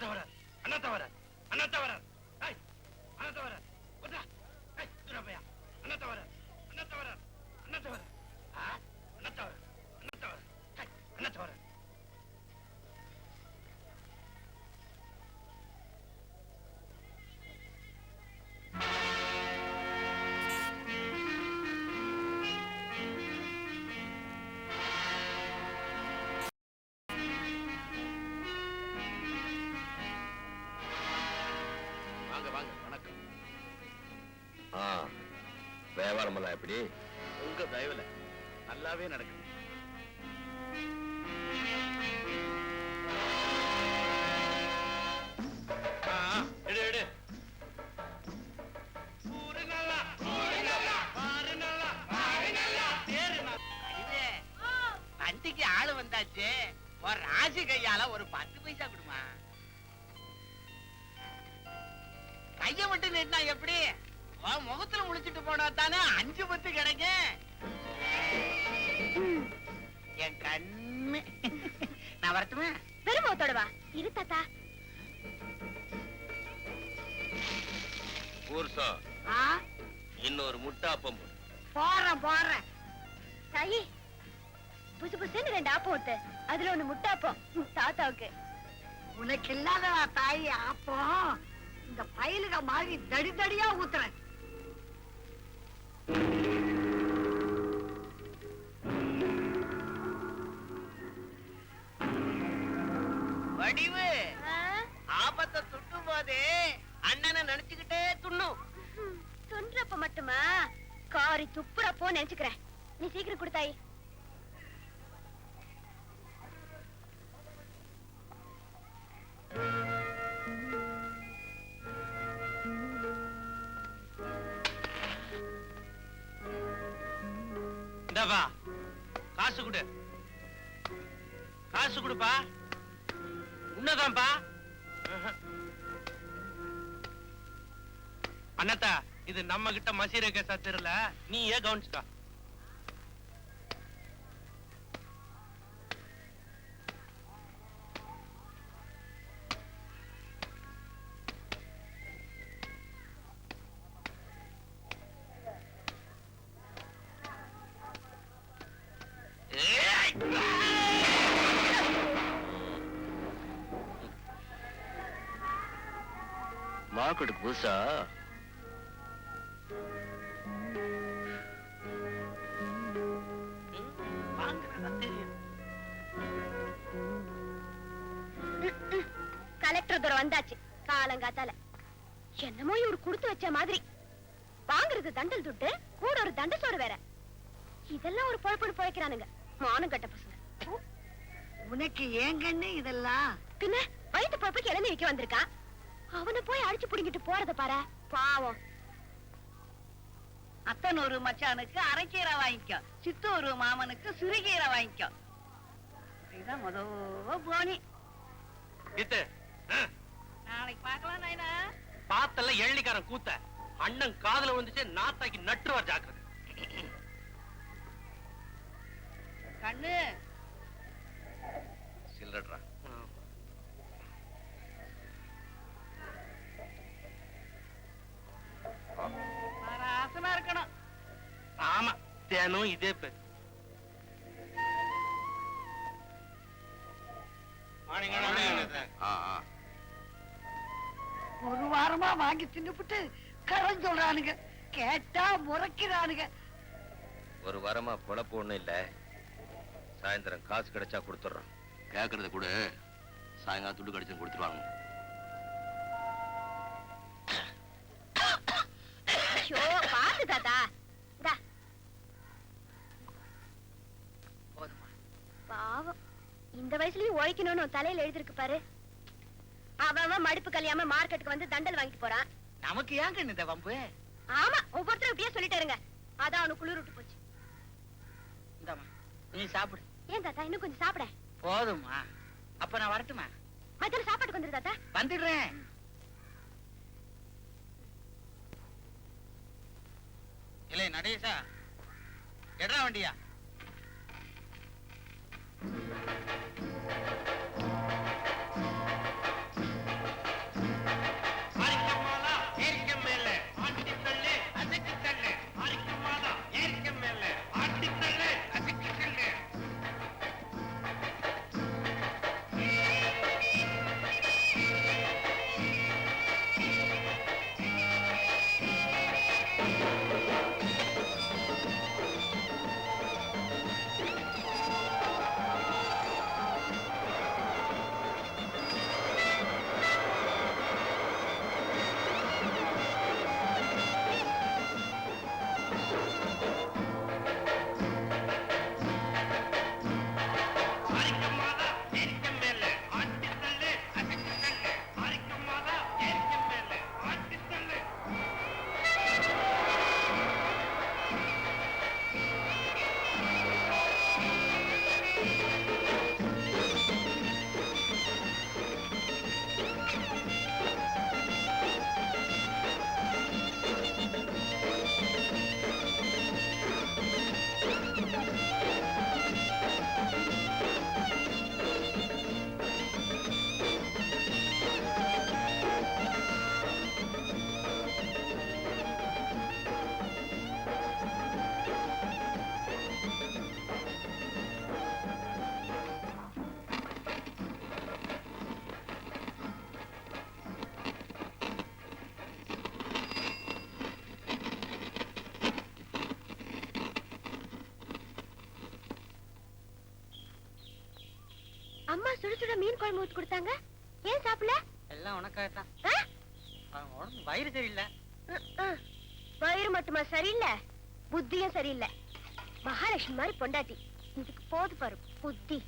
தவற அண்ணா தவற அண்ணா தவற அண்ணா தவற பையா அண்ணா தவற அண்ணா தவற அண்ணா தவற அண்ணா தவற அண்ணா தவற அண்ணா தவற. வியாபாரம் எல்லாம் எப்படி? உங்க தயவுல நல்லாவே நடக்குது. வண்டிக்கு ஆளு வந்தாச்சு. ஒரு ராசி கையால ஒரு 10 பைசா கொடுமா. கைய மட்டும் நீட்டினா எப்படி? முகத்துல முழிச்சிட்டு போனா தானே 5 10 கிடைக்கும். என் கண்ணு. நான் வரட்டுமா? பெருமோத்தோட வா. இரு தாத்தா. ஊர்சா இன்னொரு முட்டாப்பம் போறேன். தாயி புசு புசுன்னு 2 ஆப்பம் ஊத்து. அதுல 1 முட்டாப்பம் தாத்தாவுக்கு. உனக்கு இல்லாதவா தாயி ஆப்பம்? இந்த பயிலுக மாதிரி தடி தடியா ஊத்துறேன். வடிவு ஆபத்தை துட்டும் போதே அண்ணனை நினைச்சுக்கிட்டே துண்ணும். துன்றப்ப மட்டுமா காரி துப்புறப்போ நினைச்சுக்கிறேன். நீ சீக்கிரம் கொடுத்தாயி. இந்தப்பா காசு கொடு. காசு கொடுப்பா. உன்னதான்பா. அண்ணாத்தா இது நம்ம கிட்ட மசீர கேசா தெரியல. நீ ஏன் கவனிச்சுக்கா. மார்க்கெட் புதுசா? கலெக்டர் தூரம் வந்தாச்சு காலங்காத்தால. என்னமோ இவரு கொடுத்து வச்ச மாதிரி. வாங்குறது தண்டல் துட்டு, கூட ஒரு தண்ட சோறு வேற. இதெல்லாம் ஒரு பொழப்பு பொழைக்கிறானுங்க மானம் கட்ட பசங்க. உனக்கு ஏன் கண்ணு இதெல்லாம்? பின்ன வயிற்று பொழப்புக்கு இளநீ விக்க வந்திருக்கா. அவனை போய் அடிச்சு புடிங்கிட்டு போறத பாரு. பாவம். அத்தனூரு மச்சானுக்கு அரைக்கீரை வாங்கிக்கோ, சித்தூரு மாமனுக்கு சிறுகீரை வாங்கிக்கோ. இதுதான் மொத போனி. நாளைக்கு பார்க்கலாம் நாயனா. பாத்தல எள்ளிக்காரன் கூத்த அண்ணன் காதுல வந்துச்சு. நாத்தாக்கி நட்டுவார் ஜாக்கிரதை. கண்ணு சில்லறா. ஆசமா இருக்கணும். ஆமா தினம் இதே பேர். ஒரு வாரமா வாங்கி தின்னுபிட்டு கடன் சொல்றானுங்க. கேட்டா முறைக்கிறானுங்க. ஒரு வாரமா பொழப்பு ஒண்ணும் இல்ல. சாயந்தரம் காசு கிடைச்சா கொடுத்துடுறோம். கேக்குறத கூட சாயங்காலம் துட்டு கிடைச்சு கொடுத்துருவாங்க. பாத்து தாத்தா. பாவம் இந்த வயசுலயும் உழைக்கணும்னு தலையில எழுதிருக்கு பாரு. அவன் மடுப்பு கல்யாம மார்க்கெட்டுக்கு வந்து தண்டல் வாங்கிட்டு போறான். நமக்கு ஏங்க இந்த வம்பு? ஆமா ஒவ்வொருத்தரும் இப்படியே சொல்லிட்டாருங்க. அதான் அவனுக்கு குளிர் விட்டு போச்சு. இந்தாமா நீ சாப்பிடு. ஏன் தாத்தா இன்னும் கொஞ்சம் சாப்பிட? போதுமா? அப்ப நான் வரட்டுமா? மத்தியானம் சாப்பாட்டுக்கு வந்துரு தாத்தா. வந்துடுறேன். இல்லை நடேசா எடா வண்டியா? சுட சுட மீன் குழம்பு ஊத்தி கொடுத்தாங்க. ஏன் சாப்பிடல? எல்லாம் உனக்காகத்தான். ஆ? உடம்பு வயிறு சரியில்லை. வயிறு மட்டுமா சரியில்லை, புத்தியும் சரியில்லை. மகாலட்சுமி மாதிரி பொண்டாட்டி, இதுக்கு போது பாரு புத்தி.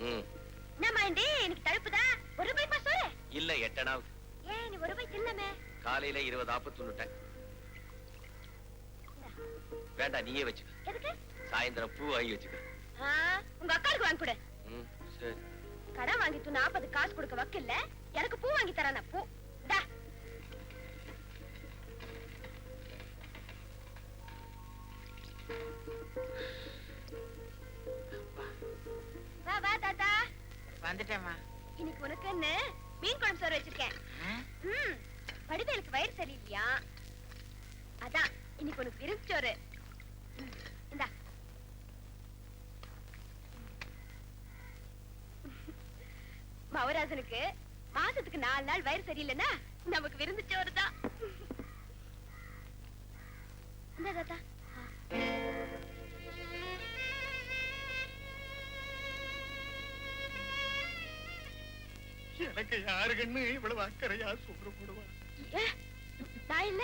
ம் என்னம்மா இண்டி, எனக்கு தடுப்புதா? ஒரு ரூபாய் பாஸ் வர? இல்ல 8 அணாவுக்கு. ஏன் நீ ஒரு ரூபாய் தின்னமே? காலையில 20 ஆப்பு துண்ணுட்டேன். வேண்டாம், நீயே வச்சுக்க. எதுக்கு? சாயந்தரம் பூ வாங்கி வச்சுக்க. ஆ, உங்க அக்காளுக்கு வாங்கி கொடு. ம் சரி. கடன் வாங்கிட்டு 40 காசு கொடுக்க வக்கில்ல, எனக்கு பூ வாங்கி தரான பூ. டா. வா வா தாத்தா. வந்துட்டேம்மா. இன்னைக்கு உனக்கு என்ன மீன் குழம்பு சோறு வச்சிருக்கேன். வடிவேலுக்கு வயிறு சரியில்லையா, அதான் இன்னைக்கு உனக்கு விருந்து சோறு. இந்தா. மவராசனுக்கு மாசத்துக்கு 4 நாள் வயிறு சரியில்லைன்னா நமக்கு விருந்து சோறு தான். இந்த தாத்தா. எனக்கு யாரு கண்ணு இவ்வளவு அக்கறையா சோறு போடுவா? ஏ, நான் இல்ல,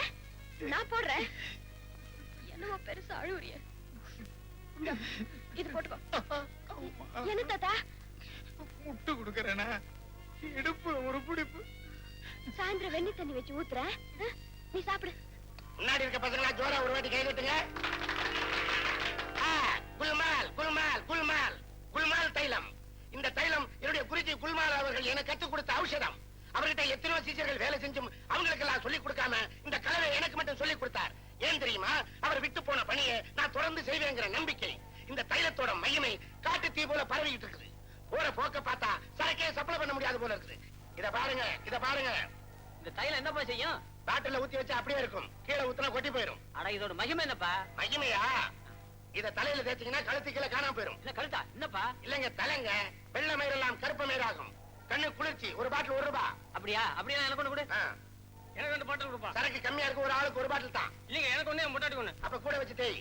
நான் போடுறேன். என்னவோ பெருசா அழுவுறிய. இது போட்டுக்கோ. என்ன தாத்தா? முட்டு கொடுக்கறேனா? இடுப்பு ஒரு பிடிப்பு. சாயந்தரம் வெண்ணி தண்ணி வச்சு ஊத்துறேன், நீ சாப்பிடு. முன்னாடி இருக்க பசங்களா ஜோரா ஒரு வாட்டி கை கட்டுங்க. குல்மால் குல்மால் குல்மால் குல்மால் தைலம். இந்த தைலம் என்னுடைய குருஜி குல்மால் அவர்கள் எனக்கு கற்றுக் கொடுத்த ஔஷதம். அவர்கிட்ட எத்தனையோ சீசர்கள் வேலை செஞ்சும் அவங்களுக்கெல்லாம் சொல்லிக் கொடுக்காம இந்த கலவை எனக்கு மட்டும் சொல்லிக் கொடுத்தார். ஏன் தெரியுமா? அவர் விட்டு போன பணியை நான் தொடர்ந்து செய்வேங்கிற நம்பிக்கை. இந்த தைலத்தோட மையமை காட்டு தீ போல பரவிட்டு இருக்குது. போற போக்க பார்த்தா சரக்கே சப்ளை பண்ண முடியாது போல இருக்குது. இத பாருங்க, இத பாருங்க. இந்த தைலம் என்னப்பா செய்யும்? பாட்டில ஊத்தி வச்சா அப்படியே இருக்கும், கீழே ஊத்தினா கொட்டி போயிடும். அட இதோட மகிமை என்னப்பா? மகிமையா? இத தலையில தேய்ச்சீங்கன்னா கழுத்து கீழே காணாம போயிடும். என்ன கழுத்தா? என்னப்பா? இல்லங்க, தலைங்க. வெள்ளை மயிரெல்லாம் கருப்ப மயிராகும். கண்ணு குளிர்ச்சி. ஒரு பாட்டில் 1 ரூபாய். அப்படியா? அப்படியா? எனக்கு ஒண்ணு கொடு. ஆ. எனக்கு 2 பாட்டில் கொடுப்பா. சரக்கு கம்மியா இருக்கு, ஒரு ஆளுக்கு 1 பாட்டில் தான். இல்லைங்க, எனக்கு ஒண்ணு, என் பொண்டாட்டி ஒண்ணு. அப்ப கூட வச்சு தேய்.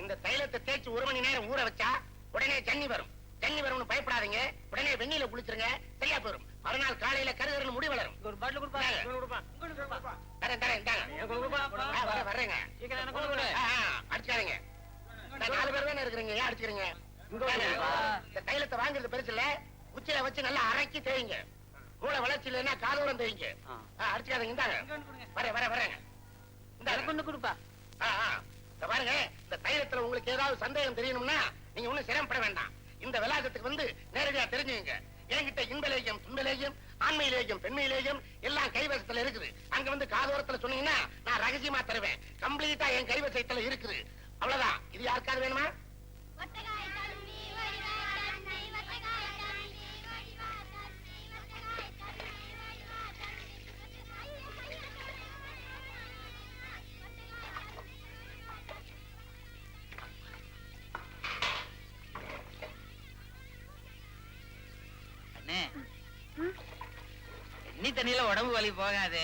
இந்த தைலத்தை தேய்ச்சி 1 மணி நேரம் ஊற வச்சா உடனே ஜன்னி வரும். ஜன்னி வரும்னு பயப்படாதீங்க. உடனே வெந்நீல குளிச்சிருங்க, சரியா போயிடும். மறுநாள் காலையில கருகருன்னு முடி வளரும். ஒரு பாட்டில் கொடுப்பா. இந்தாங்க. ஒண்ணு கொடுப்பா. ஒண்ணு கொடுப்பா. தரேன் தரேன், இந்தாங்க. எனக்கு ஒண்ணு கொடுப்பா. வர்றேங்க. சீக்கிரம் எனக்கு ஒண்ணு கொடு. அடிச்சாதீங்க. 4 பேர் தானே இருக்கிறீங்க, ஏன் அடிச்சுக்கிறீங்க? இந்த தைலத்தை வாங்குறது பெருசு இல்ல, உச்சில வச்சு நல்லா அரைக்கி தேய்ங்க. மூளை வளர்ச்சி இல்லைன்னா காதோரம் தேய்ங்க. அடிச்சுக்காதீங்க, இந்தாங்க. வரேங்க. எனக்கு ஒண்ணு கொடுப்பா. இந்த பாருங்க, இந்த தைலத்துல உங்களுக்கு ஏதாவது சந்தேகம் தெரியணும்னா நீங்க ஒண்ணும் சிரமப்பட வேண்டாம். இந்த விலாசத்துக்கு வந்து நேரடியா தெரிஞ்சுங்க. என்கிட்ட இன்பலேயம், துன்பலேயம், ஆண்மையிலேயம், பெண்மையிலேயம் எல்லாம் கைவசத்துல இருக்குது. அங்க வந்து காதோரத்துல சொன்னீங்கன்னா நான் ரகசியமா தருவேன். கம்ப்ளீட்டா என் கைவசத்துல இருக்குது. அவ்வளவுதான். இது யாருக்காவது வேணுமா? அண்ணே, தண்ணி தண்ணியில உடம்பு வலி போகாது.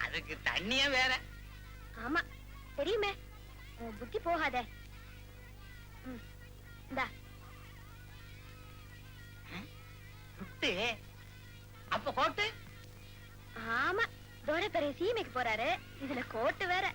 அதுக்கு தண்ணியே வேற. ஆமா தெரியுமே, உன் புத்தி போகாதே. இந்தா. புட்டு அப்ப கோட்டு. ஆமா, தோர பெரிய சீமைக்கு போறாரு, இதுல கோட்டு வேற.